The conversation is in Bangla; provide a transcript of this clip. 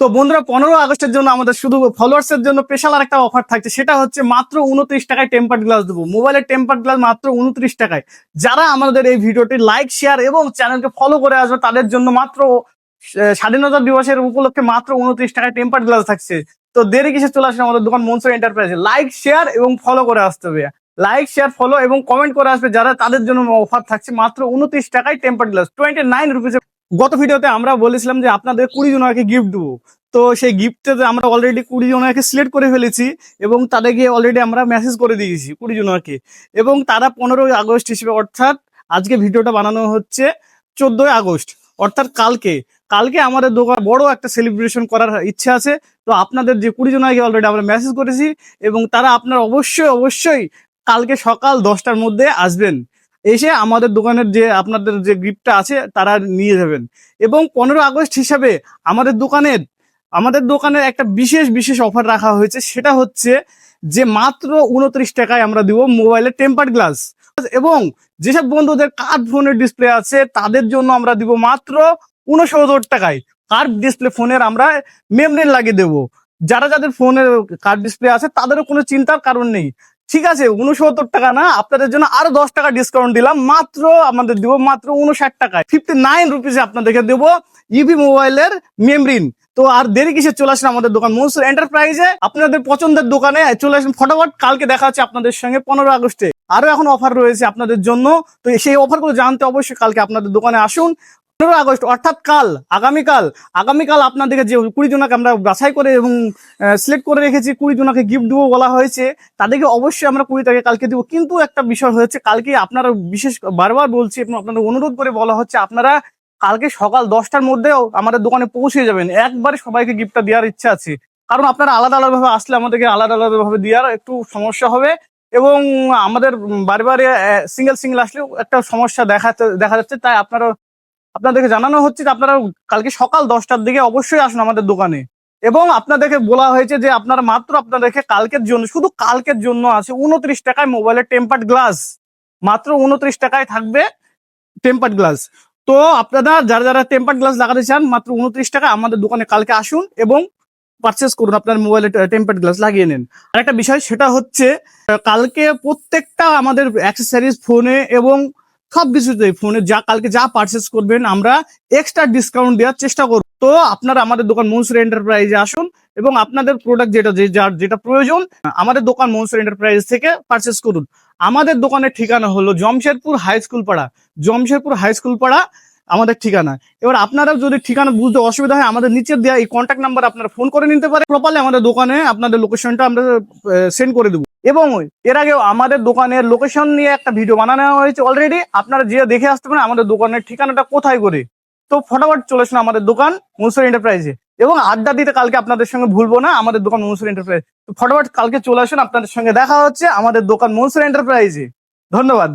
তো বন্ধুরা 15 আগস্টের জন্য আমাদের শুধু ফলোয়ার্স এর জন্য স্পেশাল আর একটা অফার থাকছে, সেটা হচ্ছে মাত্র 29 টাকায় টেম্পার্ড গ্লাস দেবো। মোবাইলের টেম্পার্ড গ্লাস মাত্র 29 টাকায়। যারা আমাদের এই ভিডিওটি লাইক শেয়ার এবং চ্যানেলকে ফলো করে আসবে তাদের জন্য মাত্র স্বাধীনতা দিবসের উপলক্ষে মাত্র 29 টাকায় টেম্পার্ড গ্লাস থাকছে। তো দেরি কিসে, চলে আসবে আমাদের দোকান মনসুর এন্টারপ্রাইজে। লাইক শেয়ার এবং ফলো করে আসতে হবে, লাইক শেয়ার ফলো এবং কমেন্ট করে আসবে যারা, তাদের জন্য অফার থাকছে মাত্র 29 টাকায় টেম্পার্ড গ্লাস 29 রুপিস। গত ভিডিওতে আমরা বলেছিলাম যে আপনাদের 20 জনকে গিফট দেবো। তো সেই গিফটে আমরা অলরেডি 20 জনকে সিলেক্ট করে ফেলেছি এবং তাদেরকে অলরেডি আমরা মেসেজ করে দিয়েছি 20 জনকে। এবং তারা 15 আগস্ট হিসেবে, অর্থাৎ আজকে ভিডিওটা বানানো হচ্ছে 14 আগস্ট, অর্থাৎ কালকে কালকে আমাদের দোকান বড় একটা সেলিব্রেশন করার ইচ্ছা আছে। তো আপনাদের যে 20 জনকে অলরেডি আমরা মেসেজ করেছি এবং তারা আপনারা অবশ্যই কালকে সকাল 10টার মধ্যে আসবেন, এসে আমাদের দোকানের যে আপনাদের যে গিফটটা আছে তারা নিয়ে যাবেন। এবং 15 আগস্ট হিসাবে আমাদের দোকানের একটা বিশেষ অফার রাখা হয়েছে, সেটা হচ্ছে যে মাত্র 29 টাকায় আমরা দিব মোবাইলের টেম্পার্ড গ্লাস। এবং যেসব বন্ধুদের কার্ভ ফোনের ডিসপ্লে আছে তাদের জন্য আমরা দিব মাত্র 69 টাকায় কার্ভ ডিসপ্লে ফোনের আমরা মেমব্রেন লাগিয়ে দেবো। যাদের ফোনের কার্ভ ডিসপ্লে আছে তাদেরও কোনো চিন্তার কারণ নেই। ঠিক আছে, 69 টাকা না, আপনাদের জন্য আরো 10 টাকা ডিসকাউন্ট দিলাম, মাত্র আমাদের দিব মাত্র 59 টাকায় 59 রুপিসে আপনাদেরকে দেবো ইভি মোবাইলের মেমব্রেন। তো আর দেরি কিসে, চলে আসেন আমাদের দোকান মনসুর এন্টারপ্রাইজে, আপনাদের পছন্দের দোকানে চলে আসেন ফটাফট। কালকে দেখা হচ্ছে আপনাদের সঙ্গে 15 আগস্টে। আরো এখন অফার রয়েছে আপনাদের জন্য, তো সেই অফারগুলো জানতে অবশ্যই কালকে আপনাদের দোকানে আসুন। 15 আগস্ট অর্থাৎ আগামীকাল আপনাদেরকে যে 20 জনকে আমরা বাছাই করে এবং সিলেক্ট করে রেখেছি, 20 জনকে গিফট দেবো বলা হয়েছে, তাদেরকে অবশ্যই আমরা 20 টাকা কালকে দিব। কিন্তু একটা বিষয় হয়েছে, কালকে আপনারা বারবার বলছি এবং আপনাদের অনুরোধ করে বলা হচ্ছে, আপনারা কালকে সকাল 10টার মধ্যেও আমাদের দোকানে পৌঁছে যাবেন। একবারে সবাইকে গিফটটা দেওয়ার ইচ্ছা আছে, কারণ আপনারা আলাদা ভাবে আসলে আমাদেরকে আলাদা ভাবে দেওয়ার একটু সমস্যা হবে এবং আমাদের বারে সিঙ্গেল আসলেও একটা সমস্যা দেখা যাচ্ছে। তাই আপনাদেরকে জানানো হচ্ছে যে আপনারা কালকে সকাল 10টার দিকে অবশ্যই আসুন আমাদের দোকানে। এবং আপনাদেরকে বলা হয়েছে যে আপনারা মাত্র আপনাদেরকে কালকের জন্য, শুধু কালকের জন্য আছে 29 টাকায় মোবাইলের টেম্পার্ড গ্লাস, মাত্র 29 টাকায় থাকবে টেম্পার্ড গ্লাস। তো আপনারা যারা টেম্পার্ড গ্লাস লাগাতে চান, মাত্র 29 টাকা আমাদের দোকানে কালকে আসুন এবং পারচেস করুন, আপনার মোবাইলে টেম্পার্ড গ্লাস লাগিয়ে নেন। আরেকটা বিষয়, সেটা হচ্ছে কালকে প্রত্যেকটা আমাদের অ্যাক্সেসরিজ ফোনে এবং সব কিছুতে ফোনে কালকে যা পারচেস করবেন আমরা এক্সট্রা ডিসকাউন্ট দেওয়ার চেষ্টা করব। তো আপনারা আমাদের দোকান মনসুর এন্টারপ্রাইজে আসুন এবং আপনাদের প্রোডাক্ট যেটা প্রয়োজন আমাদের দোকান মনসুর এন্টারপ্রাইজ থেকে পারচেস করুন। আমাদের দোকানের ঠিকানা হলো জমশেরপুর হাই স্কুল পাড়া আমাদের ঠিকানা। এবার আপনারা যদি ঠিকানা বুঝতে অসুবিধা হয়, আমাদের নিচে দেওয়া এই কন্ট্যাক্ট নাম্বার আপনারা ফোন করে নিতে পারেন। প্রপারলি আমাদের দোকানে আপনাদের লোকেশনটা আমরা সেন্ড করে দেবো। এবং এর আগেও আমাদের দোকানের লোকেশন নিয়ে একটা ভিডিও বানানো হয়েছে অলরেডি, আপনারা যে দেখে আসতে পারেন আমাদের দোকানের ঠিকানাটা কোথায় করে। তো ফটাফট চলে আসুন আমাদের দোকান মনসুর এন্টারপ্রাইজে। এবং আড্ডা দিতে কালকে আপনাদের সঙ্গে ভুলবো না, আমাদের দোকান মনসুর এন্টারপ্রাইজ। তো ফটাফট কালকে চলে আসুন, আপনাদের সঙ্গে দেখা হচ্ছে আমাদের দোকান মনসুর এন্টারপ্রাইজে। ধন্যবাদ।